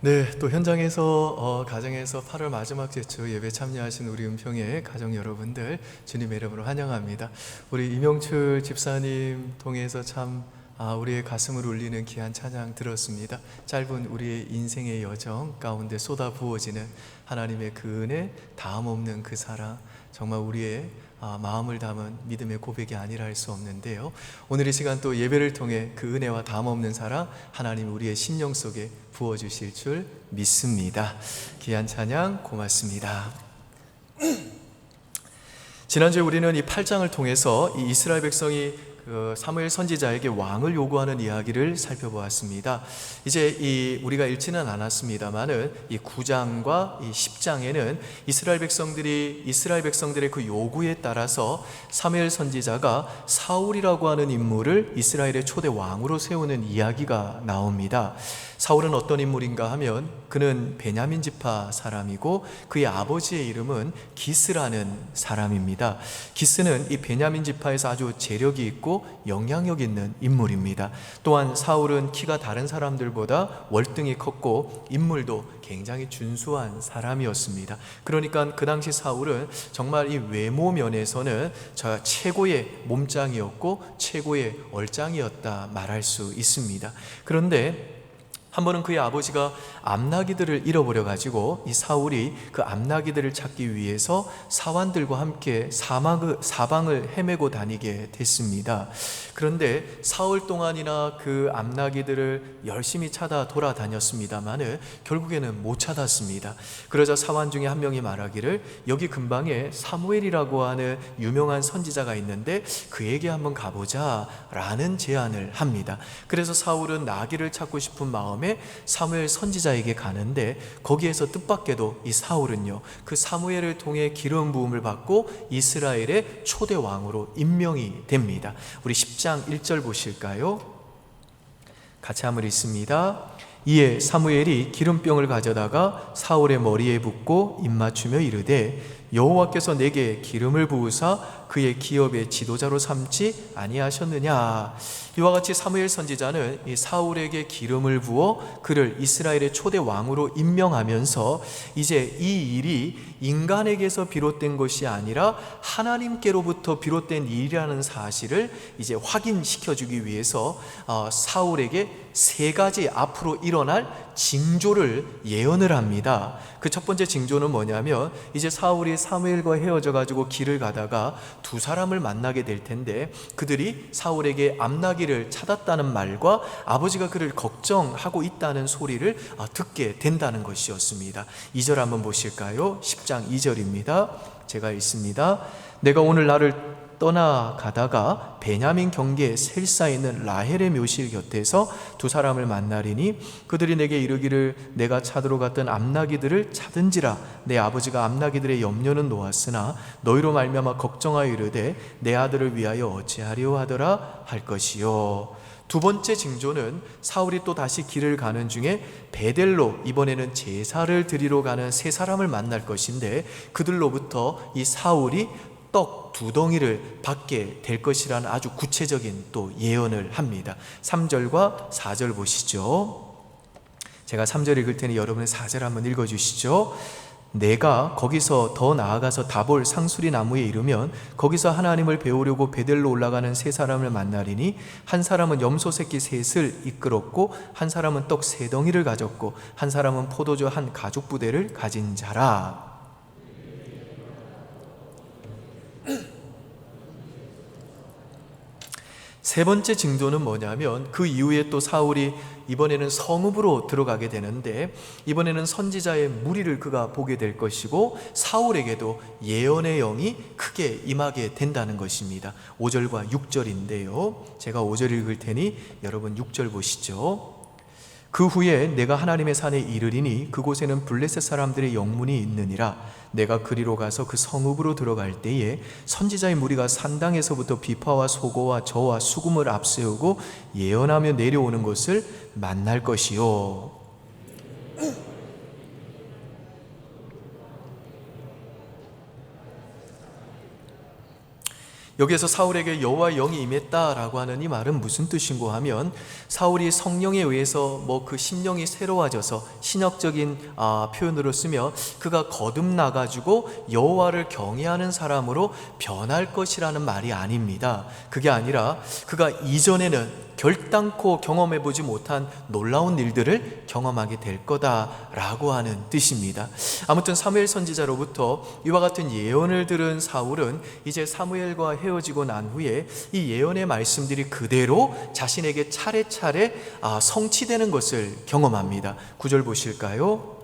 네, 또 현장에서 가정에서 8월 마지막 제주 예배 참여하신 우리 은평의 가정 여러분들 주님의 이름으로 환영합니다. 우리 이명출 집사님 통해서 참 우리의 가슴을 울리는 귀한 찬양 들었습니다. 짧은 우리의 인생의 여정 가운데 쏟아 부어지는 하나님의 그 은혜, 다음 없는 그 사랑, 정말 우리의 마음을 담은 믿음의 고백이 아니라 할 수 없는데요. 오늘 이 시간 또 예배를 통해 그 은혜와 담 없는 사랑 하나님 우리의 심령 속에 부어주실 줄 믿습니다. 귀한 찬양 고맙습니다. 지난주에 우리는 이 8장을 통해서 이 이스라엘 백성이 사무엘 선지자에게 왕을 요구하는 이야기를 살펴보았습니다. 이제 우리가 읽지는 않았습니다만은 이 9장과 이 10장에는 이스라엘 백성들의 그 요구에 따라서 사무엘 선지자가 사울이라고 하는 인물을 이스라엘의 초대 왕으로 세우는 이야기가 나옵니다. 사울은 어떤 인물인가 하면 그는 베냐민 지파 사람이고 그의 아버지의 이름은 기스라는 사람입니다. 기스는 이 베냐민 지파에서 아주 재력이 있고 영향력 있는 인물입니다. 또한 사울은 키가 다른 사람들보다 월등히 컸고 인물도 굉장히 준수한 사람이었습니다. 그러니까 그 당시 사울은 정말 이 외모 면에서는 최고의 몸짱이었고 최고의 얼짱이었다 말할 수 있습니다. 그런데 한 번은 그의 아버지가 암나기들을 잃어버려 가지고 이 사울이 그 암나기들을 찾기 위해서 사환들과 함께 사방을 헤매고 다니게 됐습니다. 그런데 사흘 동안이나 그 암나기들을 열심히 찾아 돌아다녔습니다만 결국에는 못 찾았습니다. 그러자 사환 중에 한 명이 말하기를 여기 근방에 사무엘이라고 하는 유명한 선지자가 있는데 그에게 한번 가보자 라는 제안을 합니다. 그래서 사울은 나귀를 찾고 싶은 마음에 사무엘 선지자에게 가는데 거기에서 뜻밖에도 이 사울은요 그 사무엘을 통해 기름 부음을 받고 이스라엘의 초대 왕으로 임명이 됩니다. 우리 10장 1절 보실까요? 같이 한번 읽습니다. 이에 사무엘이 기름병을 가져다가 사울의 머리에 붓고 입맞추며 이르되 여호와께서 내게 기름을 부으사 그의 기업의 지도자로 삼지 아니하셨느냐. 이와 같이 사무엘 선지자는 이 사울에게 기름을 부어 그를 이스라엘의 초대 왕으로 임명하면서 이제 이 일이 인간에게서 비롯된 것이 아니라 하나님께로부터 비롯된 일이라는 사실을 이제 확인시켜주기 위해서 사울에게 세 가지 앞으로 일어날 징조를 예언을 합니다. 그 첫 번째 징조는 뭐냐면 이제 사울이 사무엘과 헤어져 가지고 길을 가다가 두 사람을 만나게 될 텐데 그들이 사울에게 암나기를 찾았다는 말과 아버지가 그를 걱정하고 있다는 소리를 듣게 된다는 것이었습니다. 2절 한번 보실까요? 10장 2절입니다. 제가 읽습니다. 내가 오늘 나를 떠나가다가 베냐민 경계 셀사에 있는 라헬의 묘실 곁에서 두 사람을 만나리니 그들이 내게 이르기를 내가 찾으러 갔던 암나기들을 찾은지라 내 아버지가 암나기들의 염려는 놓았으나 너희로 말미암아 걱정하여 이르되 내 아들을 위하여 어찌하려 하더라 할 것이요. 두 번째 징조는 사울이 또 다시 길을 가는 중에 베델로 이번에는 제사를 드리러 가는 세 사람을 만날 것인데 그들로부터 이 사울이 떡 두 덩이를 받게 될 것이라는 아주 구체적인 또 예언을 합니다. 3절과 4절 보시죠. 제가 3절 읽을 테니 여러분은 4절 한번 읽어주시죠. 내가 거기서 더 나아가서 다볼 상수리 나무에 이르면 거기서 하나님을 배우려고 베델로 올라가는 세 사람을 만나리니 한 사람은 염소 새끼 셋을 이끌었고 한 사람은 떡 세 덩이를 가졌고 한 사람은 포도주 한 가죽 부대를 가진 자라. 세 번째 징조는 뭐냐면 그 이후에 또 사울이 이번에는 성읍으로 들어가게 되는데 이번에는 선지자의 무리를 그가 보게 될 것이고 사울에게도 예언의 영이 크게 임하게 된다는 것입니다. 5절과 6절인데요. 제가 5절 읽을 테니 여러분 6절 보시죠. 그 후에 내가 하나님의 산에 이르리니 그곳에는 블레셋 사람들의 영문이 있느니라. 내가 그리로 가서 그 성읍으로 들어갈 때에 선지자의 무리가 산당에서부터 비파와 소고와 저와 수금을 앞세우고 예언하며 내려오는 것을 만날 것이요. 여기에서 사울에게 여호와의 영이 임했다라고 하는 이 말은 무슨 뜻인고 하면, 사울이 성령에 의해서 그 심령이 새로워져서 신역적인 표현으로 쓰며 그가 거듭나가지고 여호와를 경외하는 사람으로 변할 것이라는 말이 아닙니다. 그게 아니라 그가 이전에는 결단코 경험해보지 못한 놀라운 일들을 경험하게 될 거다라고 하는 뜻입니다. 아무튼 사무엘 선지자로부터 이와 같은 예언을 들은 사울은 이제 사무엘과 헤어지고 난 후에 이 예언의 말씀들이 그대로 자신에게 차례차례 성취되는 것을 경험합니다. 9절 보실까요?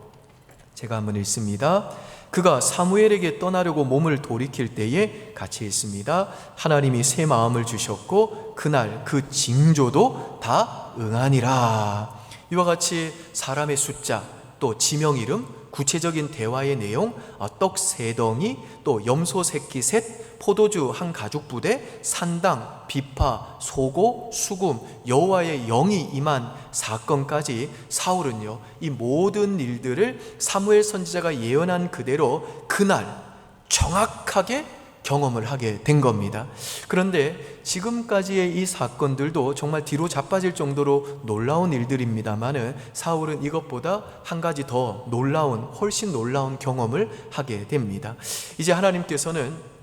제가 한번 읽습니다. 그가 사무엘에게 떠나려고 몸을 돌이킬 때에 같이 있습니다. 하나님이 새 마음을 주셨고 그날 그 징조도 다 응하니라. 이와 같이 사람의 숫자, 또 지명 이름, 구체적인 대화의 내용, 떡 3덩이, 또 염소 새끼 셋, 포도주 한 가죽 부대, 산당, 비파, 소고, 수금, 여호와의 영이 임한 사건까지 사울은요, 이 모든 일들을 사무엘 선지자가 예언한 그대로 그날 정확하게 경험을 하게 된 겁니다. 그런데 지금까지의 이 사건들도 정말 뒤로 자빠질 정도로 놀라운 일들입니다만은 사울은 이것보다 한 가지 더 놀라운, 훨씬 놀라운 경험을 하게 됩니다. 이제 하나님께서는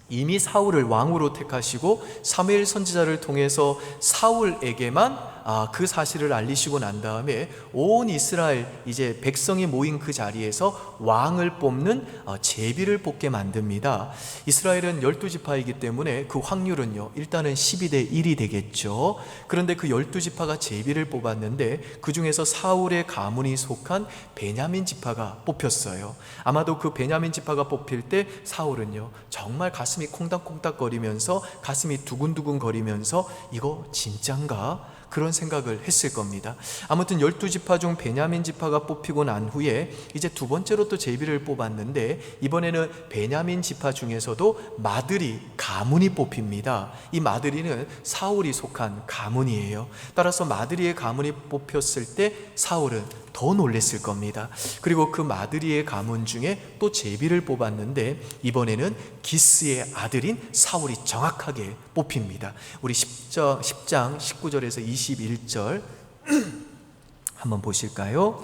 이미 사울을 왕으로 택하시고 사무엘 선지자를 통해서 사울에게만 그 사실을 알리시고 난 다음에 온 이스라엘 이제 백성이 모인 그 자리에서 왕을 뽑는 제비를 뽑게 만듭니다. 이스라엘은 12지파이기 때문에 그 확률은요, 일단은 12대 1이 되겠죠. 그런데 그 12지파가 제비를 뽑았는데 그 중에서 사울의 가문이 속한 베냐민 지파가 뽑혔어요. 아마도 그 베냐민 지파가 뽑힐 때 사울은요, 정말 가슴이 콩닥콩닥거리면서, 가슴이 두근두근 거리면서 이거 진짠가? 그런 생각을 했을 겁니다. 아무튼 12지파 중 베냐민 지파가 뽑히고 난 후에 이제 두 번째로 또 제비를 뽑았는데, 이번에는 베냐민 지파 중에서도 마드리 가문이 뽑힙니다. 이 마드리는 사울이 속한 가문이에요. 따라서 마드리의 가문이 뽑혔을 때 사울은 더 놀랬을 겁니다. 그리고 그 마드리의 가문 중에 또 제비를 뽑았는데 이번에는 기스의 아들인 사울이 정확하게 뽑힙니다. 우리 10장 19절에서 21절 한번 보실까요?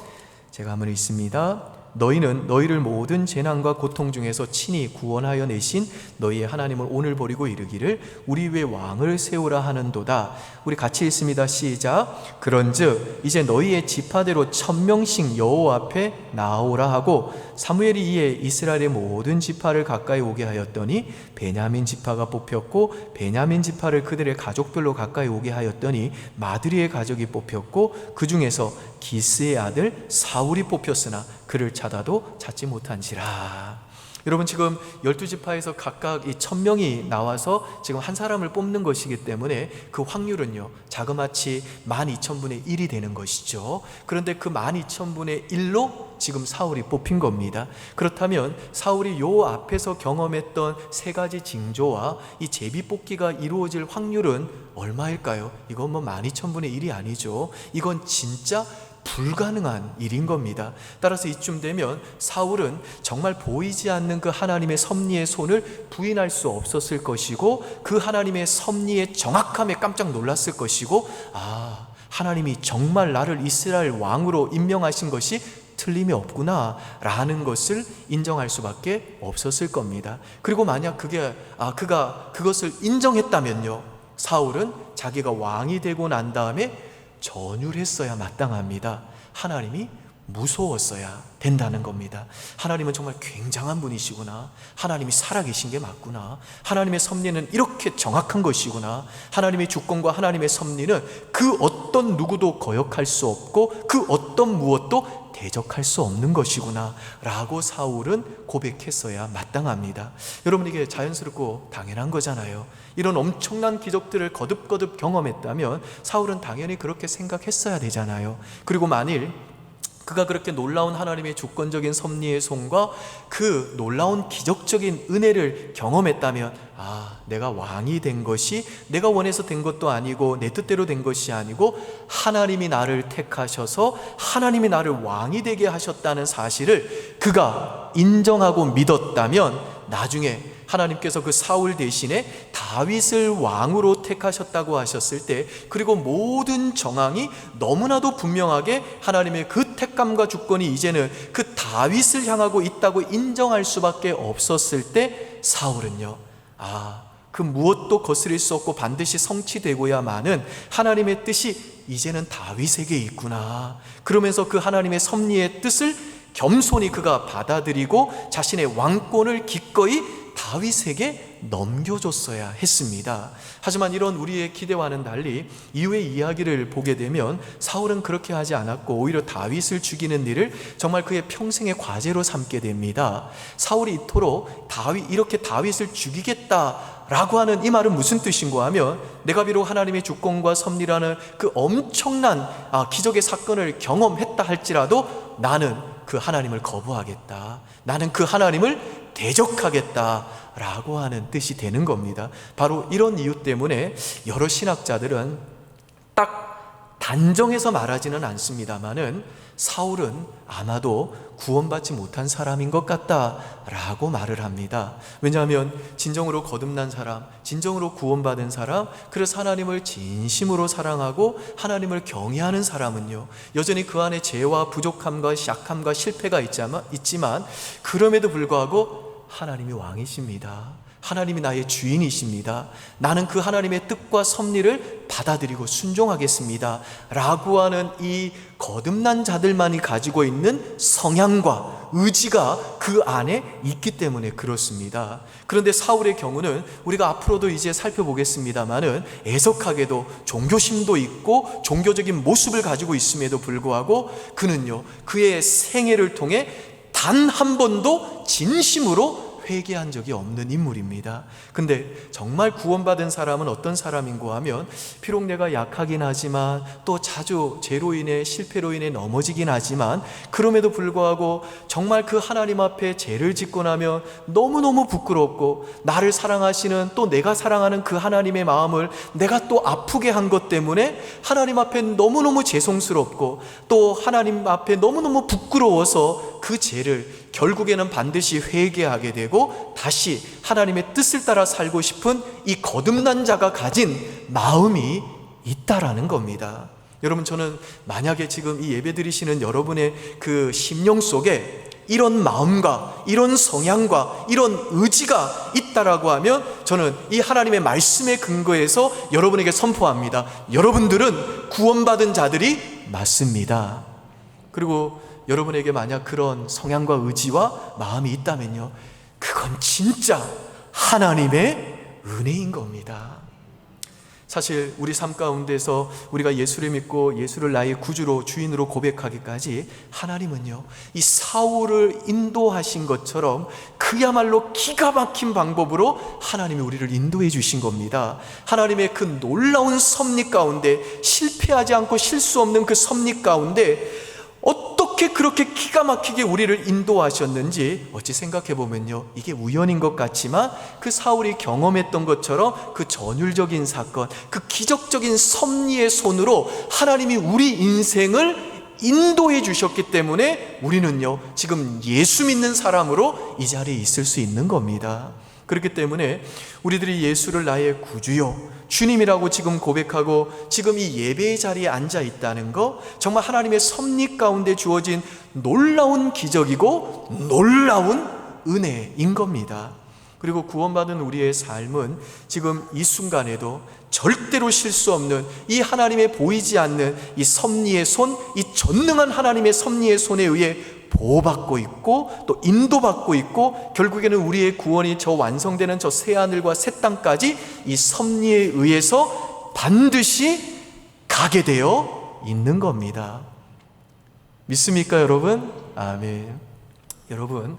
제가 한번 읽습니다. 너희는 너희를 모든 재난과 고통 중에서 친히 구원하여 내신 너희의 하나님을 오늘 버리고 이르기를 우리 위에 왕을 세우라 하는도다. 우리 같이 읽습니다. 시작. 그런즉 이제 너희의 지파대로 1000명씩 여호와 앞에 나오라 하고, 사무엘이 이에 이스라엘의 모든 지파를 가까이 오게 하였더니 베냐민 지파가 뽑혔고, 베냐민 지파를 그들의 가족별로 가까이 오게 하였더니 마드리의 가족이 뽑혔고, 그 중에서 기스의 아들 사울이 뽑혔으나 그를 찾아도 찾지 못한지라. 여러분, 지금 12지파에서 각각 이 1000명이 나와서 지금 한 사람을 뽑는 것이기 때문에 그 확률은요, 자그마치 12,000분의 1이 되는 것이죠. 그런데 그 12,000분의 1로 지금 사울이 뽑힌 겁니다. 그렇다면 사울이 요 앞에서 경험했던 세 가지 징조와 이 제비 뽑기가 이루어질 확률은 얼마일까요? 이건 12,000분의 1이 아니죠. 이건 진짜 불가능한 일인 겁니다. 따라서 이쯤 되면 사울은 정말 보이지 않는 그 하나님의 섭리의 손을 부인할 수 없었을 것이고, 그 하나님의 섭리의 정확함에 깜짝 놀랐을 것이고, 하나님이 정말 나를 이스라엘 왕으로 임명하신 것이 틀림이 없구나 라는 것을 인정할 수밖에 없었을 겁니다. 그리고 만약 그가 그것을 인정했다면요, 사울은 자기가 왕이 되고 난 다음에 전율했어야 마땅합니다. 하나님이 무서웠어야 된다는 겁니다. 하나님은 정말 굉장한 분이시구나. 하나님이 살아계신 게 맞구나. 하나님의 섭리는 이렇게 정확한 것이구나. 하나님의 주권과 하나님의 섭리는 그 어떤 누구도 거역할 수 없고 그 어떤 무엇도 대적할 수 없는 것이구나 라고 사울은 고백했어야 마땅합니다. 여러분, 이게 자연스럽고 당연한 거잖아요. 이런 엄청난 기적들을 거듭거듭 경험했다면 사울은 당연히 그렇게 생각했어야 되잖아요. 그리고 만일 그가 그렇게 놀라운 하나님의 주권적인 섭리의 손과 그 놀라운 기적적인 은혜를 경험했다면, 내가 왕이 된 것이 내가 원해서 된 것도 아니고 내 뜻대로 된 것이 아니고 하나님이 나를 택하셔서 하나님이 나를 왕이 되게 하셨다는 사실을 그가 인정하고 믿었다면 나중에 하나님께서 그 사울 대신에 다윗을 왕으로 택하셨다고 하셨을 때, 그리고 모든 정황이 너무나도 분명하게 하나님의 그 택감과 주권이 이제는 그 다윗을 향하고 있다고 인정할 수밖에 없었을 때, 사울은요, 그 무엇도 거스릴 수 없고 반드시 성취되고야만은 하나님의 뜻이 이제는 다윗에게 있구나, 그러면서 그 하나님의 섭리의 뜻을 겸손히 그가 받아들이고 자신의 왕권을 기꺼이 다윗에게 넘겨줬어야 했습니다. 하지만 이런 우리의 기대와는 달리 이후의 이야기를 보게 되면 사울은 그렇게 하지 않았고 오히려 다윗을 죽이는 일을 정말 그의 평생의 과제로 삼게 됩니다. 사울이 이토록 이렇게 다윗을 죽이겠다라고 하는 이 말은 무슨 뜻인가 하면, 내가 비록 하나님의 주권과 섭리라는 그 엄청난 기적의 사건을 경험했다 할지라도 나는 그 하나님을 거부하겠다, 나는 그 하나님을 대적하겠다 라고 하는 뜻이 되는 겁니다. 바로 이런 이유 때문에 여러 신학자들은 딱 단정해서 말하지는 않습니다만은 사울은 아마도 구원받지 못한 사람인 것 같다라고 말을 합니다. 왜냐하면 진정으로 거듭난 사람, 진정으로 구원받은 사람, 그래서 하나님을 진심으로 사랑하고 하나님을 경외하는 사람은요, 여전히 그 안에 죄와 부족함과 약함과 실패가 있지만 그럼에도 불구하고 하나님이 왕이십니다. 하나님이 나의 주인이십니다. 나는 그 하나님의 뜻과 섭리를 받아들이고 순종하겠습니다 라고 하는 이 거듭난 자들만이 가지고 있는 성향과 의지가 그 안에 있기 때문에 그렇습니다. 그런데 사울의 경우는 우리가 앞으로도 이제 살펴보겠습니다마는 애석하게도 종교심도 있고 종교적인 모습을 가지고 있음에도 불구하고 그는요, 그의 생애를 통해 단 한 번도 진심으로 회개한 적이 없는 인물입니다. 근데 정말 구원받은 사람은 어떤 사람인고 하면, 비록 내가 약하긴 하지만 또 자주 죄로 인해 실패로 인해 넘어지긴 하지만 그럼에도 불구하고 정말 그 하나님 앞에 죄를 짓고 나면 너무너무 부끄럽고, 나를 사랑하시는 또 내가 사랑하는 그 하나님의 마음을 내가 또 아프게 한 것 때문에 하나님 앞에 너무너무 죄송스럽고 또 하나님 앞에 너무너무 부끄러워서 그 죄를 결국에는 반드시 회개하게 되고 다시 하나님의 뜻을 따라 살고 싶은 이 거듭난 자가 가진 마음이 있다라는 겁니다. 여러분, 저는 만약에 지금 이 예배 드리시는 여러분의 그 심령 속에 이런 마음과 이런 성향과 이런 의지가 있다라고 하면 저는 이 하나님의 말씀의 근거에서 여러분에게 선포합니다. 여러분들은 구원받은 자들이 맞습니다. 그리고 여러분에게 만약 그런 성향과 의지와 마음이 있다면요, 그건 진짜 하나님의 은혜인 겁니다. 사실 우리 삶 가운데서 우리가 예수를 믿고 예수를 나의 구주로 주인으로 고백하기까지 하나님은요, 이 사울을 인도하신 것처럼 그야말로 기가 막힌 방법으로 하나님이 우리를 인도해 주신 겁니다. 하나님의 그 놀라운 섭리 가운데, 실패하지 않고 실수 없는 그 섭리 가운데 어떻게 그렇게 기가 막히게 우리를 인도하셨는지 어찌 생각해보면요, 이게 우연인 것 같지만 그 사울이 경험했던 것처럼 그 전율적인 사건, 그 기적적인 섭리의 손으로 하나님이 우리 인생을 인도해 주셨기 때문에 우리는요, 지금 예수 믿는 사람으로 이 자리에 있을 수 있는 겁니다. 그렇기 때문에 우리들이 예수를 나의 구주요 주님이라고 지금 고백하고 지금 이 예배의 자리에 앉아 있다는 거, 정말 하나님의 섭리 가운데 주어진 놀라운 기적이고 놀라운 은혜인 겁니다. 그리고 구원받은 우리의 삶은 지금 이 순간에도 절대로 실수 없는 이 하나님의 보이지 않는 이 섭리의 손, 이 전능한 하나님의 섭리의 손에 의해 보호받고 있고 또 인도받고 있고, 결국에는 우리의 구원이 저 완성되는 저 새하늘과 새 땅까지 이 섭리에 의해서 반드시 가게 되어 있는 겁니다. 믿습니까, 여러분? 아멘. 여러분,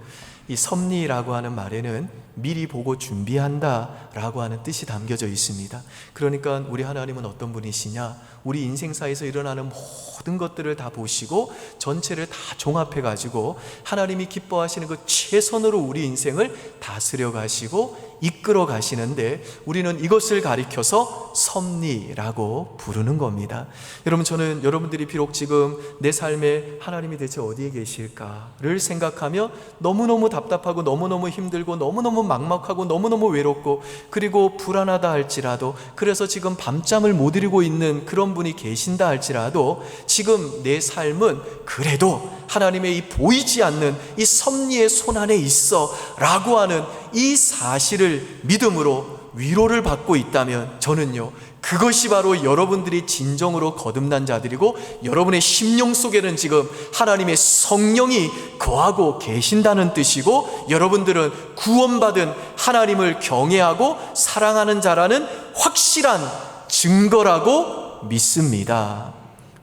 이 섭리라고 하는 말에는 미리 보고 준비한다 라고 하는 뜻이 담겨져 있습니다. 그러니까 우리 하나님은 어떤 분이시냐, 우리 인생사에서 일어나는 모든 것들을 다 보시고 전체를 다 종합해 가지고 하나님이 기뻐하시는 그 최선으로 우리 인생을 다스려 가시고 이끌어 가시는데 우리는 이것을 가리켜서 섭리라고 부르는 겁니다. 여러분, 저는 여러분들이 비록 지금 내 삶에 하나님이 대체 어디에 계실까를 생각하며 너무너무 답답하고 너무너무 힘들고 너무너무 막막하고 너무너무 외롭고 그리고 불안하다 할지라도, 그래서 지금 밤잠을 못 이루고 있는 그런 분이 계신다 할지라도, 지금 내 삶은 그래도 하나님의 이 보이지 않는 이 섭리의 손 안에 있어 라고 하는 이 사실을 믿음으로 위로를 받고 있다면, 저는요, 그것이 바로 여러분들이 진정으로 거듭난 자들이고 여러분의 심령 속에는 지금 하나님의 성령이 거하고 계신다는 뜻이고, 여러분들은 구원받은 하나님을 경외하고 사랑하는 자라는 확실한 증거라고 믿습니다.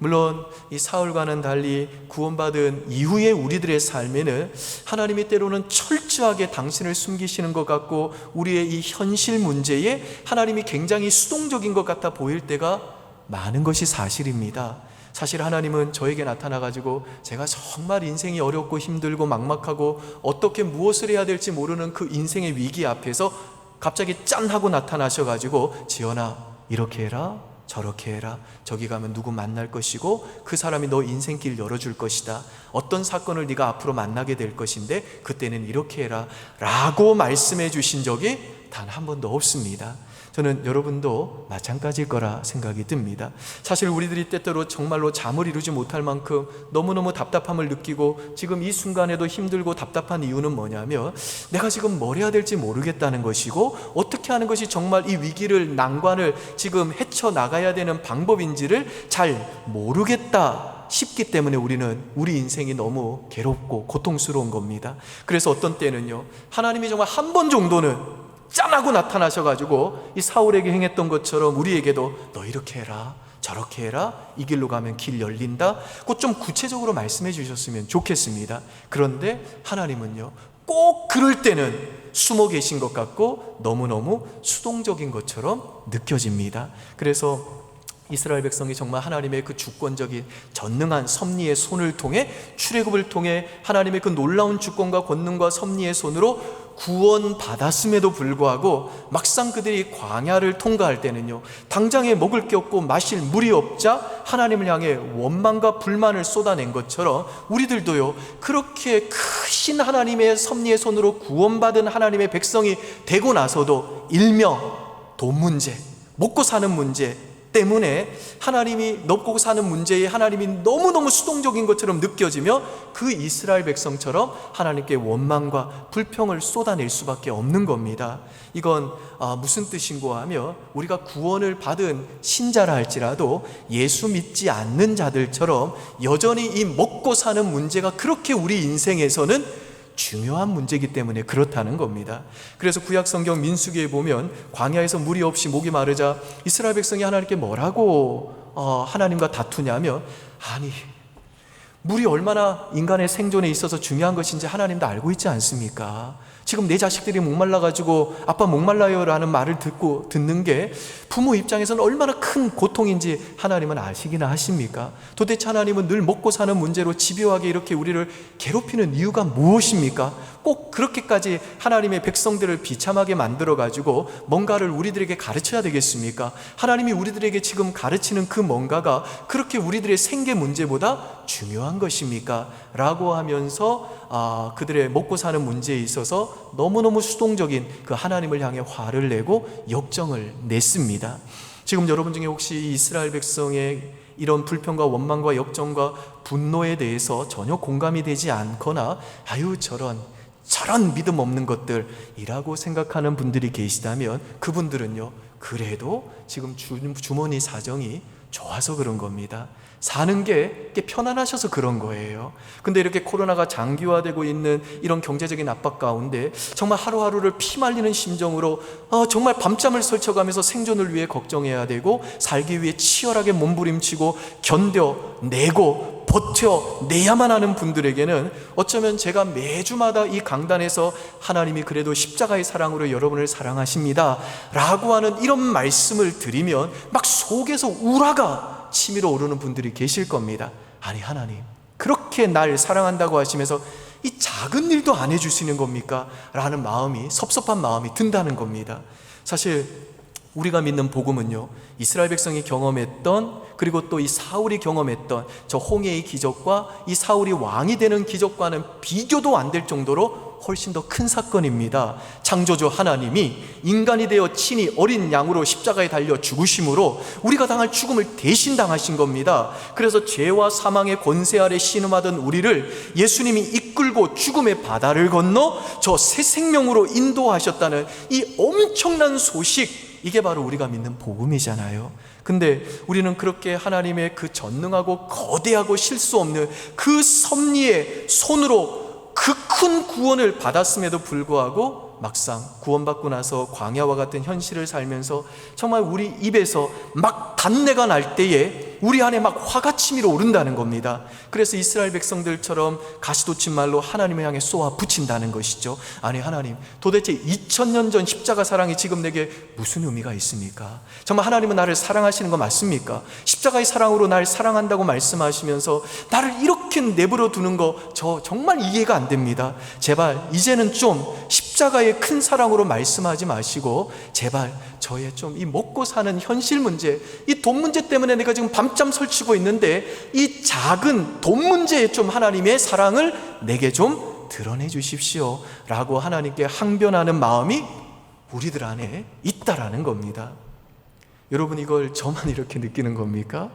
물론 이 사울과는 달리 구원받은 이후의 우리들의 삶에는 하나님이 때로는 철저하게 당신을 숨기시는 것 같고, 우리의 이 현실 문제에 하나님이 굉장히 수동적인 것 같아 보일 때가 많은 것이 사실입니다. 사실 하나님은 저에게 나타나가지고 제가 정말 인생이 어렵고 힘들고 막막하고 어떻게 무엇을 해야 될지 모르는 그 인생의 위기 앞에서 갑자기 짠 하고 나타나셔가지고, 지연아, 이렇게 해라, 저렇게 해라, 저기 가면 누구 만날 것이고 그 사람이 너 인생길 열어줄 것이다, 어떤 사건을 네가 앞으로 만나게 될 것인데 그때는 이렇게 해라 라고 말씀해 주신 적이 단 한 번도 없습니다. 저는 여러분도 마찬가지일 거라 생각이 듭니다. 사실 우리들이 때때로 정말로 잠을 이루지 못할 만큼 너무너무 답답함을 느끼고 지금 이 순간에도 힘들고 답답한 이유는 뭐냐면, 내가 지금 뭘 해야 될지 모르겠다는 것이고 어떻게 하는 것이 정말 이 위기를, 난관을 지금 헤쳐나가야 되는 방법인지를 잘 모르겠다 싶기 때문에 우리는 우리 인생이 너무 괴롭고 고통스러운 겁니다. 그래서 어떤 때는요, 하나님이 정말 한 번 정도는 짠하고 나타나셔가지고 이 사울에게 행했던 것처럼 우리에게도 너 이렇게 해라, 저렇게 해라, 이 길로 가면 길 열린다, 꼭 좀 구체적으로 말씀해 주셨으면 좋겠습니다. 그런데 하나님은요, 꼭 그럴 때는 숨어 계신 것 같고 너무너무 수동적인 것처럼 느껴집니다. 그래서 이스라엘 백성이 정말 하나님의 그 주권적인 전능한 섭리의 손을 통해, 출애굽을 통해 하나님의 그 놀라운 주권과 권능과 섭리의 손으로 구원받았음에도 불구하고 막상 그들이 광야를 통과할 때는요, 당장에 먹을 게 없고 마실 물이 없자 하나님을 향해 원망과 불만을 쏟아낸 것처럼 우리들도요, 그렇게 크신 하나님의 섭리의 손으로 구원받은 하나님의 백성이 되고 나서도 일명 돈 문제, 먹고 사는 문제 때문에 하나님이 먹고 사는 문제에 하나님이 너무너무 수동적인 것처럼 느껴지며 그 이스라엘 백성처럼 하나님께 원망과 불평을 쏟아낼 수밖에 없는 겁니다. 이건 무슨 뜻인고 하며, 우리가 구원을 받은 신자라 할지라도 예수 믿지 않는 자들처럼 여전히 이 먹고 사는 문제가 그렇게 우리 인생에서는 중요한 문제이기 때문에 그렇다는 겁니다. 그래서 구약성경 민수기에 보면 광야에서 물이 없이 목이 마르자 이스라엘 백성이 하나님께 뭐라고 하나님과 다투냐면, 아니, 물이 얼마나 인간의 생존에 있어서 중요한 것인지 하나님도 알고 있지 않습니까? 지금 내 자식들이 목말라가지고 아빠 목말라요 라는 말을 듣는 게 부모 입장에서는 얼마나 큰 고통인지 하나님은 아시기나 하십니까? 도대체 하나님은 늘 먹고 사는 문제로 집요하게 이렇게 우리를 괴롭히는 이유가 무엇입니까? 꼭 그렇게까지 하나님의 백성들을 비참하게 만들어가지고 뭔가를 우리들에게 가르쳐야 되겠습니까? 하나님이 우리들에게 지금 가르치는 그 뭔가가 그렇게 우리들의 생계 문제보다 중요한 것입니까? 라고 하면서 그들의 먹고 사는 문제에 있어서 너무너무 수동적인 그 하나님을 향해 화를 내고 역정을 냈습니다. 지금 여러분 중에 혹시 이스라엘 백성의 이런 불평과 원망과 역정과 분노에 대해서 전혀 공감이 되지 않거나 아유 저런 믿음 없는 것들이라고 생각하는 분들이 계시다면, 그분들은요, 그래도 지금 주머니 사정이 좋아서 그런 겁니다. 사는 게 편안하셔서 그런 거예요. 근데 이렇게 코로나가 장기화되고 있는 이런 경제적인 압박 가운데 정말 하루하루를 피말리는 심정으로 정말 밤잠을 설쳐가면서 생존을 위해 걱정해야 되고 살기 위해 치열하게 몸부림치고 견뎌내고 버텨내야만 하는 분들에게는 어쩌면 제가 매주마다 이 강단에서 하나님이 그래도 십자가의 사랑으로 여러분을 사랑하십니다 라고 하는 이런 말씀을 드리면 막 속에서 우라가 치밀어 오르는 분들이 계실 겁니다. 아니, 하나님 그렇게 날 사랑한다고 하시면서 이 작은 일도 안 해주시는 겁니까? 라는 마음이, 섭섭한 마음이 든다는 겁니다. 사실 우리가 믿는 복음은요, 이스라엘 백성이 경험했던, 그리고 또 이 사울이 경험했던 저 홍해의 기적과 이 사울이 왕이 되는 기적과는 비교도 안 될 정도로 훨씬 더 큰 사건입니다. 창조주 하나님이 인간이 되어 친히 어린 양으로 십자가에 달려 죽으심으로 우리가 당할 죽음을 대신 당하신 겁니다. 그래서 죄와 사망의 권세 아래 신음하던 우리를 예수님이 이끌고 죽음의 바다를 건너 저 새 생명으로 인도하셨다는 이 엄청난 소식, 이게 바로 우리가 믿는 복음이잖아요. 근데 우리는 그렇게 하나님의 그 전능하고 거대하고 실수 없는 그 섭리의 손으로 그 큰 구원을 받았음에도 불구하고 막상 구원받고 나서 광야와 같은 현실을 살면서 정말 우리 입에서 막 단내가 날 때에 우리 안에 막 화가 치밀어 오른다는 겁니다. 그래서 이스라엘 백성들처럼 가시돋친 말로 하나님을 향해 쏘아 붙인다는 것이죠. 아니 하나님, 도대체 2000년 전 십자가 사랑이 지금 내게 무슨 의미가 있습니까? 정말 하나님은 나를 사랑하시는 거 맞습니까? 십자가의 사랑으로 날 사랑한다고 말씀하시면서 나를 이렇게 내버려 두는 거 저 정말 이해가 안 됩니다. 제발 이제는 좀 십자가의 큰 사랑으로 말씀하지 마시고 제발 저의 좀 이 먹고 사는 현실 문제, 이 돈 문제 때문에 내가 지금 밤잠 설치고 있는데 이 작은 돈 문제에 좀 하나님의 사랑을 내게 좀 드러내 주십시오 라고 하나님께 항변하는 마음이 우리들 안에 있다라는 겁니다. 여러분, 이걸 저만 이렇게 느끼는 겁니까?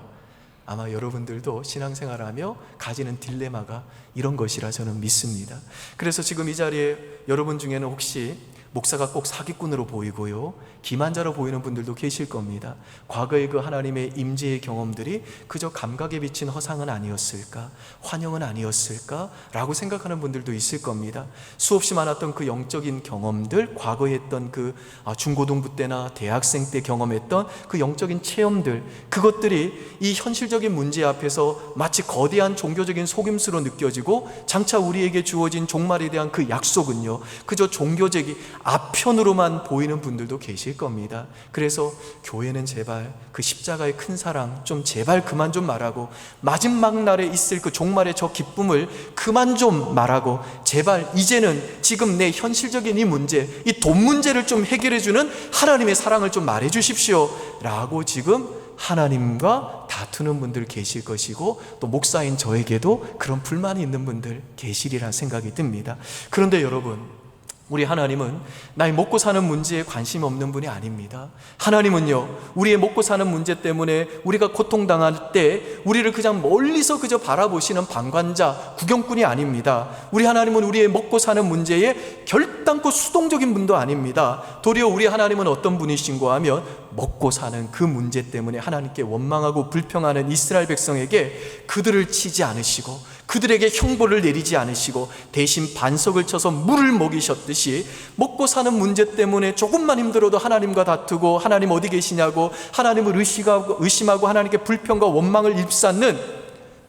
아마 여러분들도 신앙생활하며 가지는 딜레마가 이런 것이라 저는 믿습니다. 그래서 지금 이 자리에 여러분 중에는 혹시 목사가 꼭 사기꾼으로 보이고요, 기만자로 보이는 분들도 계실 겁니다. 과거의 그 하나님의 임재의 경험들이 그저 감각에 비친 허상은 아니었을까, 환영은 아니었을까 라고 생각하는 분들도 있을 겁니다. 수없이 많았던 그 영적인 경험들, 과거에 했던 그 중고등부 때나 대학생 때 경험했던 그 영적인 체험들, 그것들이 이 현실적인 문제 앞에서 마치 거대한 종교적인 속임수로 느껴지고 장차 우리에게 주어진 종말에 대한 그 약속은요, 그저 종교적이 아편으로만 보이는 분들도 계실 겁니다. 그래서 교회는 제발 그 십자가의 큰 사랑 좀 제발 그만 좀 말하고, 마지막 날에 있을 그 종말의 저 기쁨을 그만 좀 말하고, 제발 이제는 지금 내 현실적인 이 문제, 이 돈 문제를 좀 해결해주는 하나님의 사랑을 좀 말해 주십시오 라고 지금 하나님과 다투는 분들 계실 것이고, 또 목사인 저에게도 그런 불만이 있는 분들 계시리라 생각이 듭니다. 그런데 여러분, 우리 하나님은 나의 먹고 사는 문제에 관심 없는 분이 아닙니다. 하나님은요, 우리의 먹고 사는 문제 때문에 우리가 고통당할 때 우리를 그냥 멀리서 그저 바라보시는 방관자, 구경꾼이 아닙니다. 우리 하나님은 우리의 먹고 사는 문제에 결단코 수동적인 분도 아닙니다. 도리어 우리 하나님은 어떤 분이신고 하면 먹고 사는 그 문제 때문에 하나님께 원망하고 불평하는 이스라엘 백성에게 그들을 치지 않으시고 그들에게 형벌을 내리지 않으시고 대신 반석을 쳐서 물을 먹이셨듯이, 먹고 사는 문제 때문에 조금만 힘들어도 하나님과 다투고 하나님 어디 계시냐고 하나님을 의심하고 하나님께 불평과 원망을 입쌓는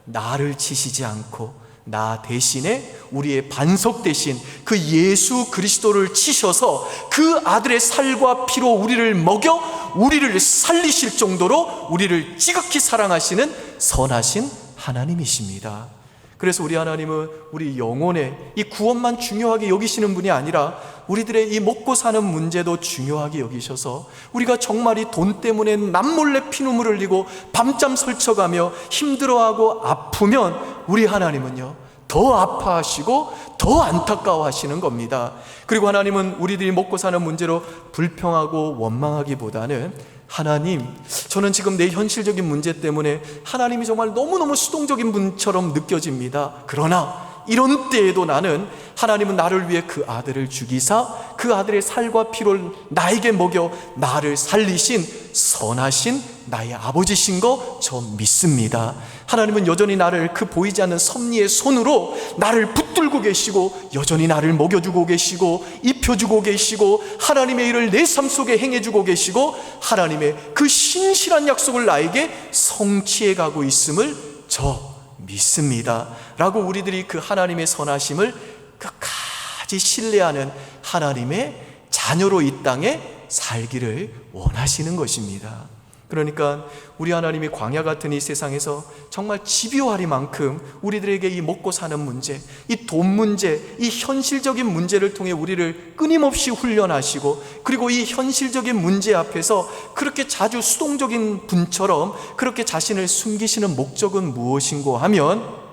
나를 치시지 않고 나 대신에 우리의 반석 대신 그 예수 그리스도를 치셔서 그 아들의 살과 피로 우리를 먹여 우리를 살리실 정도로 우리를 지극히 사랑하시는 선하신 하나님이십니다. 그래서 우리 하나님은 우리 영혼의 이 구원만 중요하게 여기시는 분이 아니라 우리들의 이 먹고 사는 문제도 중요하게 여기셔서, 우리가 정말 이 돈 때문에 남몰래 피눈물을 흘리고 밤잠 설쳐가며 힘들어하고 아프면 우리 하나님은요 더 아파하시고 더 안타까워하시는 겁니다. 그리고 하나님은 우리들이 먹고 사는 문제로 불평하고 원망하기보다는, 하나님, 저는 지금 내 현실적인 문제 때문에 하나님이 정말 너무너무 수동적인 분처럼 느껴집니다. 그러나 이런 때에도 나는, 하나님은 나를 위해 그 아들을 죽이사 그 아들의 살과 피를 나에게 먹여 나를 살리신 선하신 나의 아버지신 거 저 믿습니다. 하나님은 여전히 나를 그 보이지 않는 섭리의 손으로 나를 붙들고 계시고 여전히 나를 먹여주고 계시고 입혀주고 계시고 하나님의 일을 내 삶 속에 행해주고 계시고 하나님의 그 신실한 약속을 나에게 성취해 가고 있음을 저 믿습니다 라고 우리들이 그 하나님의 선하심을 끝까지 신뢰하는 하나님의 자녀로 이 땅에 살기를 원하시는 것입니다. 그러니까 우리 하나님이 광야 같은 이 세상에서 정말 집요하리만큼 우리들에게 이 먹고 사는 문제, 이 돈 문제, 이 현실적인 문제를 통해 우리를 끊임없이 훈련하시고, 그리고 이 현실적인 문제 앞에서 그렇게 자주 수동적인 분처럼 그렇게 자신을 숨기시는 목적은 무엇인고 하면,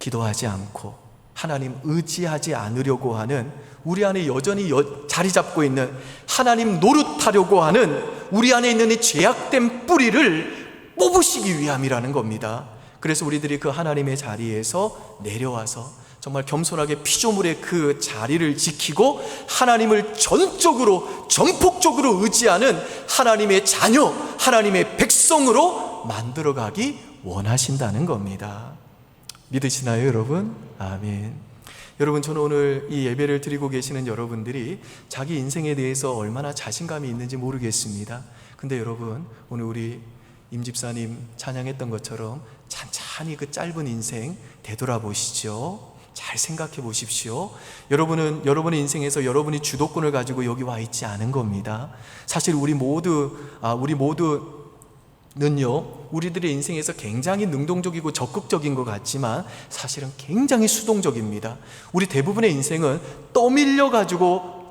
기도하지 않고 하나님 의지하지 않으려고 하는, 우리 안에 여전히 자리 잡고 있는 하나님 노릇하려고 하는 우리 안에 있는 이 죄악된 뿌리를 뽑으시기 위함이라는 겁니다. 그래서 우리들이 그 하나님의 자리에서 내려와서 정말 겸손하게 피조물의 그 자리를 지키고 하나님을 전적으로 전폭적으로 의지하는 하나님의 자녀, 하나님의 백성으로 만들어가기 원하신다는 겁니다. 믿으시나요, 여러분? 아멘. 여러분, 저는 오늘 이 예배를 드리고 계시는 여러분들이 자기 인생에 대해서 얼마나 자신감이 있는지 모르겠습니다. 근데 여러분, 오늘 우리 임 집사님 찬양했던 것처럼 찬찬히 그 짧은 인생 되돌아보시죠. 잘 생각해 보십시오. 여러분은 여러분의 인생에서 여러분이 주도권을 가지고 여기 와 있지 않은 겁니다. 사실 우리 모두는요, 우리들의 인생에서 굉장히 능동적이고 적극적인 것 같지만 사실은 굉장히 수동적입니다. 우리 대부분의 인생은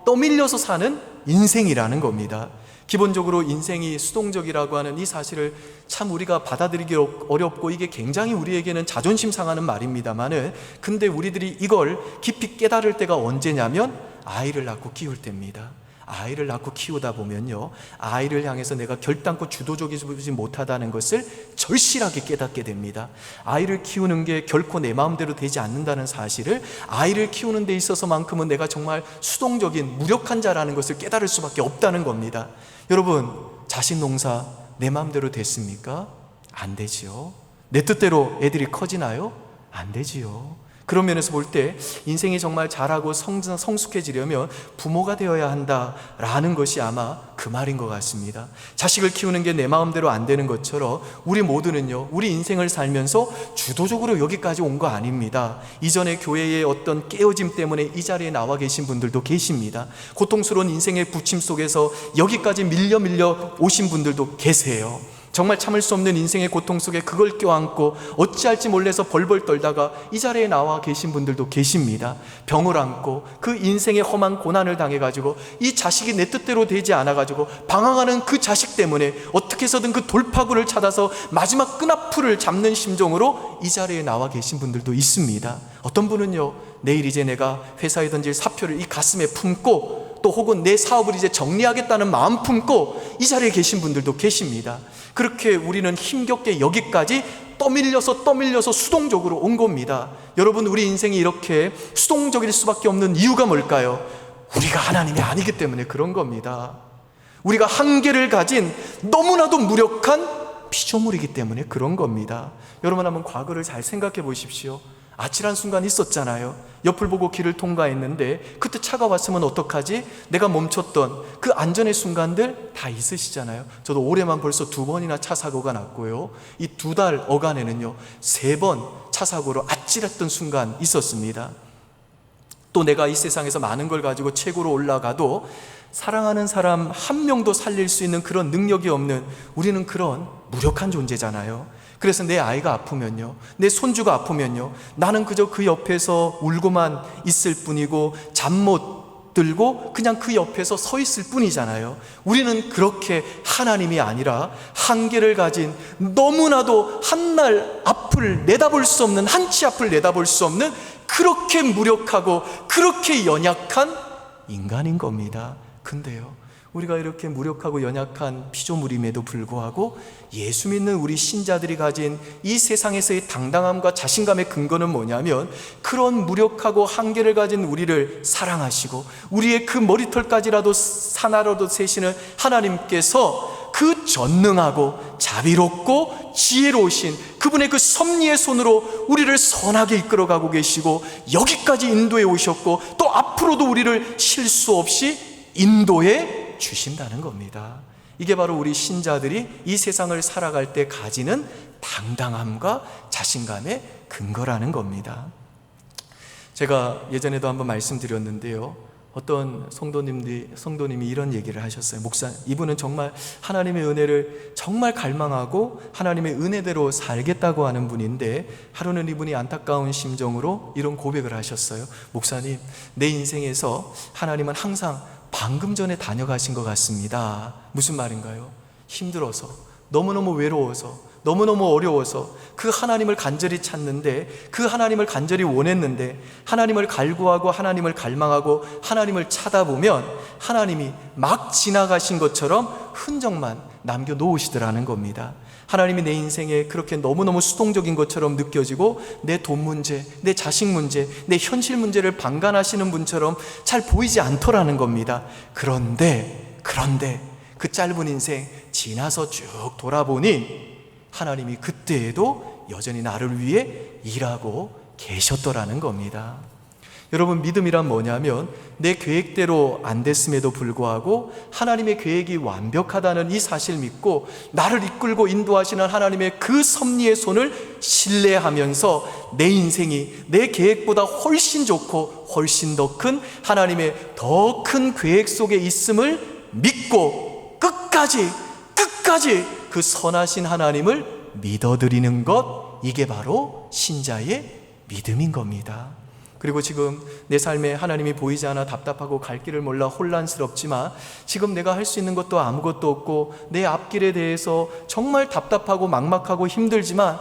떠밀려서 사는 인생이라는 겁니다. 기본적으로 인생이 수동적이라고 하는 이 사실을 참 우리가 받아들이기 어렵고, 이게 굉장히 우리에게는 자존심 상하는 말입니다만은, 근데 우리들이 이걸 깊이 깨달을 때가 언제냐면 아이를 낳고 키울 때입니다. 아이를 낳고 키우다 보면요, 아이를 향해서 내가 결단코 주도적이지 못하다는 것을 절실하게 깨닫게 됩니다. 아이를 키우는 게 결코 내 마음대로 되지 않는다는 사실을, 아이를 키우는 데 있어서만큼은 내가 정말 수동적인 무력한 자라는 것을 깨달을 수밖에 없다는 겁니다. 여러분, 자식 농사 내 마음대로 됐습니까? 안 되지요. 내 뜻대로 애들이 커지나요? 안 되지요. 그런 면에서 볼 때 인생이 정말 잘하고 성숙해지려면 부모가 되어야 한다라는 것이 아마 그 말인 것 같습니다. 자식을 키우는 게 내 마음대로 안 되는 것처럼 우리 모두는요, 우리 인생을 살면서 주도적으로 여기까지 온 거 아닙니다. 이전에 교회의 어떤 깨어짐 때문에 이 자리에 나와 계신 분들도 계십니다. 고통스러운 인생의 부침 속에서 여기까지 밀려 오신 분들도 계세요. 정말 참을 수 없는 인생의 고통 속에 그걸 껴안고 어찌할지 몰라서 벌벌 떨다가 이 자리에 나와 계신 분들도 계십니다. 병을 안고 그 인생의 험한 고난을 당해가지고 이 자식이 내 뜻대로 되지 않아가지고 방황하는 그 자식 때문에 어떻게 해서든 그 돌파구를 찾아서 마지막 끈앞풀을 잡는 심정으로 이 자리에 나와 계신 분들도 있습니다. 어떤 분은요, 내일 이제 내가 회사에 던질 사표를 이 가슴에 품고, 또 혹은 내 사업을 이제 정리하겠다는 마음 품고 이 자리에 계신 분들도 계십니다. 그렇게 우리는 힘겹게 여기까지 떠밀려서 수동적으로 온 겁니다. 여러분, 우리 인생이 이렇게 수동적일 수밖에 없는 이유가 뭘까요? 우리가 하나님이 아니기 때문에 그런 겁니다. 우리가 한계를 가진 너무나도 무력한 피조물이기 때문에 그런 겁니다. 여러분, 한번 과거를 잘 생각해 보십시오. 아찔한 순간 있었잖아요. 옆을 보고 길을 통과했는데 그때 차가 왔으면 어떡하지? 내가 멈췄던 그 안전의 순간들 다 있으시잖아요. 저도 올해만 벌써 2번이나 차 사고가 났고요, 이 2달 어간에는요 3번 차 사고로 아찔했던 순간 있었습니다. 또 내가 이 세상에서 많은 걸 가지고 최고로 올라가도 사랑하는 사람 한 명도 살릴 수 있는 그런 능력이 없는 우리는 그런 무력한 존재잖아요. 그래서 내 아이가 아프면요, 내 손주가 아프면요, 나는 그저 그 옆에서 울고만 있을 뿐이고 잠 못 들고 그냥 그 옆에서 서 있을 뿐이잖아요. 우리는 그렇게 하나님이 아니라 한계를 가진, 너무나도 한날 앞을 내다볼 수 없는, 한치 앞을 내다볼 수 없는 그렇게 무력하고 그렇게 연약한 인간인 겁니다. 근데요, 우리가 이렇게 무력하고 연약한 피조물임에도 불구하고 예수 믿는 우리 신자들이 가진 이 세상에서의 당당함과 자신감의 근거는 뭐냐면, 그런 무력하고 한계를 가진 우리를 사랑하시고 우리의 그 머리털까지라도 하나라도 세시는 하나님께서 그 전능하고 자비롭고 지혜로우신 그분의 그 섭리의 손으로 우리를 선하게 이끌어가고 계시고 여기까지 인도해 오셨고, 또 앞으로도 우리를 실수 없이 인도해 주신다는 겁니다. 이게 바로 우리 신자들이 이 세상을 살아갈 때 가지는 당당함과 자신감의 근거라는 겁니다. 제가 예전에도 한번 말씀드렸는데요, 어떤 성도님이 이런 얘기를 하셨어요. 목사, 이분은 정말 하나님의 은혜를 정말 갈망하고 하나님의 은혜대로 살겠다고 하는 분인데 하루는 이분이 안타까운 심정으로 이런 고백을 하셨어요. 목사님, 내 인생에서 하나님은 항상 방금 전에 다녀가신 것 같습니다. 무슨 말인가요? 힘들어서, 너무너무 외로워서, 너무너무 어려워서 그 하나님을 간절히 찾는데, 그 하나님을 간절히 원했는데, 하나님을 갈구하고 하나님을 갈망하고 하나님을 찾아보면 하나님이 막 지나가신 것처럼 흔적만 남겨놓으시더라는 겁니다. 하나님이 내 인생에 그렇게 너무너무 수동적인 것처럼 느껴지고 내 돈 문제, 내 자식 문제, 내 현실 문제를 방관하시는 분처럼 잘 보이지 않더라는 겁니다. 그런데 그 짧은 인생 지나서 쭉 돌아보니 하나님이 그때에도 여전히 나를 위해 일하고 계셨더라는 겁니다. 여러분, 믿음이란 뭐냐면 내 계획대로 안 됐음에도 불구하고 하나님의 계획이 완벽하다는 이 사실 믿고 나를 이끌고 인도하시는 하나님의 그 섭리의 손을 신뢰하면서 내 인생이 내 계획보다 훨씬 좋고 훨씬 더 큰 하나님의 더 큰 계획 속에 있음을 믿고 끝까지 그 선하신 하나님을 믿어드리는 것, 이게 바로 신자의 믿음인 겁니다. 그리고 지금 내 삶에 하나님이 보이지 않아 답답하고 갈 길을 몰라 혼란스럽지만 지금 내가 할 수 있는 것도 아무것도 없고 내 앞길에 대해서 정말 답답하고 막막하고 힘들지만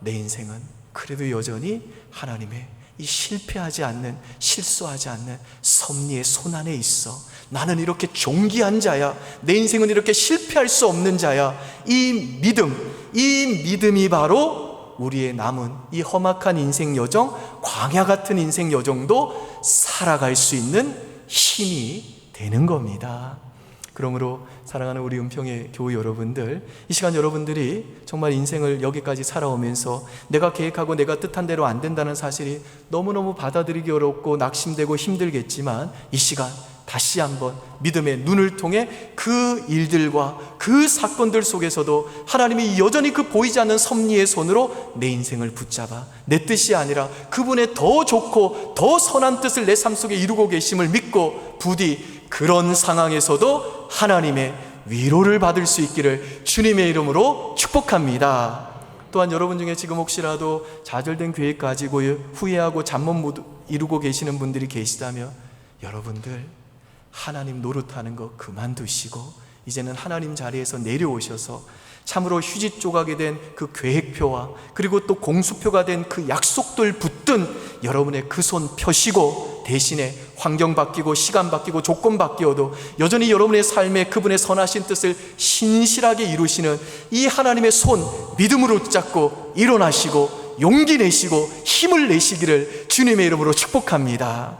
내 인생은 그래도 여전히 하나님의 이 실패하지 않는, 실수하지 않는 섭리의 손 안에 있어. 나는 이렇게 존귀한 자야. 내 인생은 이렇게 실패할 수 없는 자야. 이 믿음이 바로 우리의 남은 이 험악한 인생 여정, 광야 같은 인생 여정도 살아갈 수 있는 힘이 되는 겁니다. 그러므로 사랑하는 우리 은평의 교우 여러분들, 이 시간 여러분들이 정말 인생을 여기까지 살아오면서 내가 계획하고 내가 뜻한 대로 안 된다는 사실이 너무너무 받아들이기 어렵고 낙심되고 힘들겠지만 이 시간 다시 한번 믿음의 눈을 통해 그 일들과 그 사건들 속에서도 하나님이 여전히 그 보이지 않는 섭리의 손으로 내 인생을 붙잡아 내 뜻이 아니라 그분의 더 좋고 더 선한 뜻을 내 삶 속에 이루고 계심을 믿고 부디 그런 상황에서도 하나님의 위로를 받을 수 있기를 주님의 이름으로 축복합니다. 또한 여러분 중에 지금 혹시라도 좌절된 계획 가지고 후회하고 잠 못 이루고 계시는 분들이 계시다면 여러분들 하나님 노릇하는 거 그만두시고 이제는 하나님 자리에서 내려오셔서 참으로 휴지 조각이 된 그 계획표와 그리고 또 공수표가 된 그 약속들 붙든 여러분의 그 손 펴시고 대신에 환경 바뀌고 시간 바뀌고 조건 바뀌어도 여전히 여러분의 삶에 그분의 선하신 뜻을 신실하게 이루시는 이 하나님의 손 믿음으로 붙잡고 일어나시고 용기 내시고 힘을 내시기를 주님의 이름으로 축복합니다.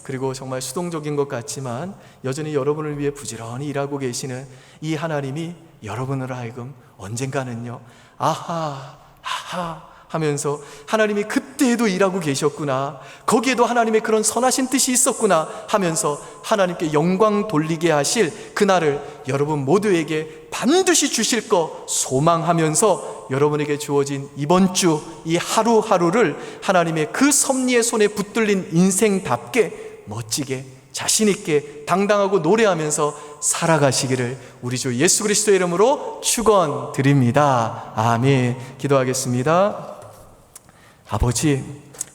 그리고 정말 수동적인 것 같지만 여전히 여러분을 위해 부지런히 일하고 계시는 이 하나님이 여러분으로 하여금 언젠가는요 아하 하면서 하나님이 그때에도 일하고 계셨구나, 거기에도 하나님의 그런 선하신 뜻이 있었구나 하면서 하나님께 영광 돌리게 하실 그날을 여러분 모두에게 반드시 주실 거 소망하면서 여러분에게 주어진 이번 주 이 하루하루를 하나님의 그 섭리의 손에 붙들린 인생답게 멋지게 자신있게 당당하고 노래하면서 살아가시기를 우리 주 예수 그리스도의 이름으로 축원드립니다. 아멘. 기도하겠습니다. 아버지,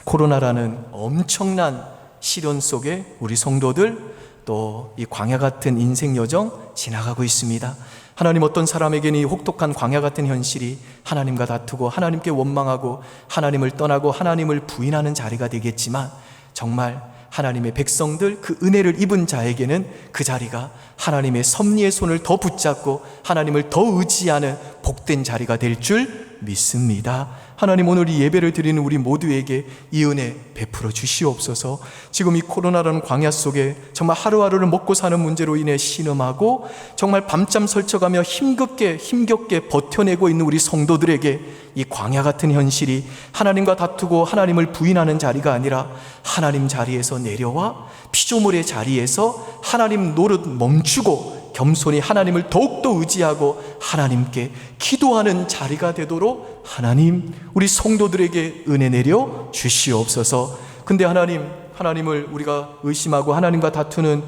코로나라는 엄청난 시련 속에 우리 성도들 또 이 광야 같은 인생 여정 지나가고 있습니다. 하나님, 어떤 사람에게는 이 혹독한 광야 같은 현실이 하나님과 다투고 하나님께 원망하고 하나님을 떠나고 하나님을 부인하는 자리가 되겠지만 정말 하나님의 백성들, 그 은혜를 입은 자에게는 그 자리가 하나님의 섭리의 손을 더 붙잡고 하나님을 더 의지하는 복된 자리가 될 줄 믿습니다. 하나님, 오늘 이 예배를 드리는 우리 모두에게 이 은혜 베풀어 주시옵소서. 지금 이 코로나라는 광야 속에 정말 하루하루를 먹고 사는 문제로 인해 신음하고 정말 밤잠 설쳐가며 힘겹게 버텨내고 있는 우리 성도들에게 이 광야 같은 현실이 하나님과 다투고 하나님을 부인하는 자리가 아니라 하나님 자리에서 내려와 피조물의 자리에서 하나님 노릇 멈추고 겸손히 하나님을 더욱더 의지하고 하나님께 기도하는 자리가 되도록 하나님, 우리 성도들에게 은혜 내려 주시옵소서. 근데 하나님 하나님을 우리가 의심하고 하나님과 다투는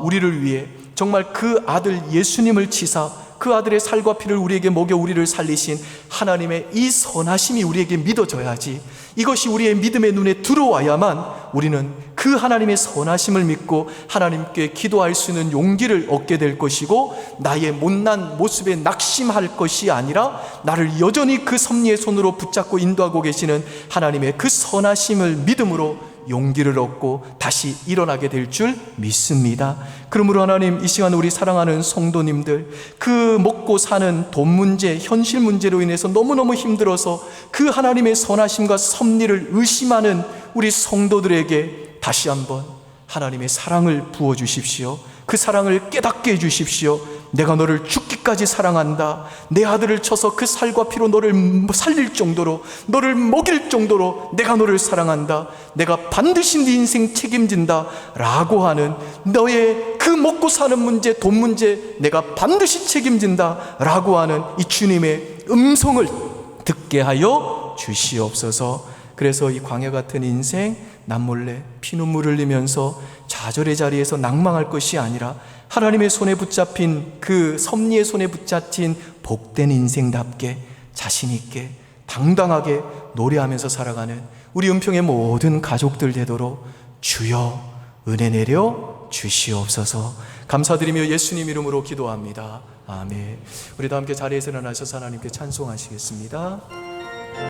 우리를 위해 정말 그 아들 예수님을 치사 그 아들의 살과 피를 우리에게 먹여 우리를 살리신 하나님의 이 선하심이 우리에게 믿어져야지, 이것이 우리의 믿음의 눈에 들어와야만 우리는 그 하나님의 선하심을 믿고 하나님께 기도할 수 있는 용기를 얻게 될 것이고, 나의 못난 모습에 낙심할 것이 아니라 나를 여전히 그 섭리의 손으로 붙잡고 인도하고 계시는 하나님의 그 선하심을 믿음으로 용기를 얻고 다시 일어나게 될 줄 믿습니다. 그러므로 하나님, 이 시간 우리 사랑하는 성도님들, 그 먹고 사는 돈 문제, 현실 문제로 인해서 너무너무 힘들어서 그 하나님의 선하심과 섭리를 의심하는 우리 성도들에게 다시 한번 하나님의 사랑을 부어주십시오. 그 사랑을 깨닫게 해주십시오. 내가 너를 죽기까지 사랑한다. 내 아들을 쳐서 그 살과 피로 너를 살릴 정도로, 너를 먹일 정도로 내가 너를 사랑한다. 내가 반드시 네 인생 책임진다 라고 하는 너의 그 먹고 사는 문제, 돈 문제 내가 반드시 책임진다 라고 하는 이 주님의 음성을 듣게 하여 주시옵소서. 그래서 이 광야 같은 인생 남몰래 피눈물 흘리면서 좌절의 자리에서 낭망할 것이 아니라 하나님의 손에 붙잡힌 그 섭리의 손에 붙잡힌 복된 인생답게 자신 있게 당당하게 노래하면서 살아가는 우리 은평의 모든 가족들 되도록 주여 은혜 내려 주시옵소서. 감사드리며 예수님 이름으로 기도합니다. 아멘. 우리 다 함께 자리에서 일어나셔서 하나님께 찬송하시겠습니다.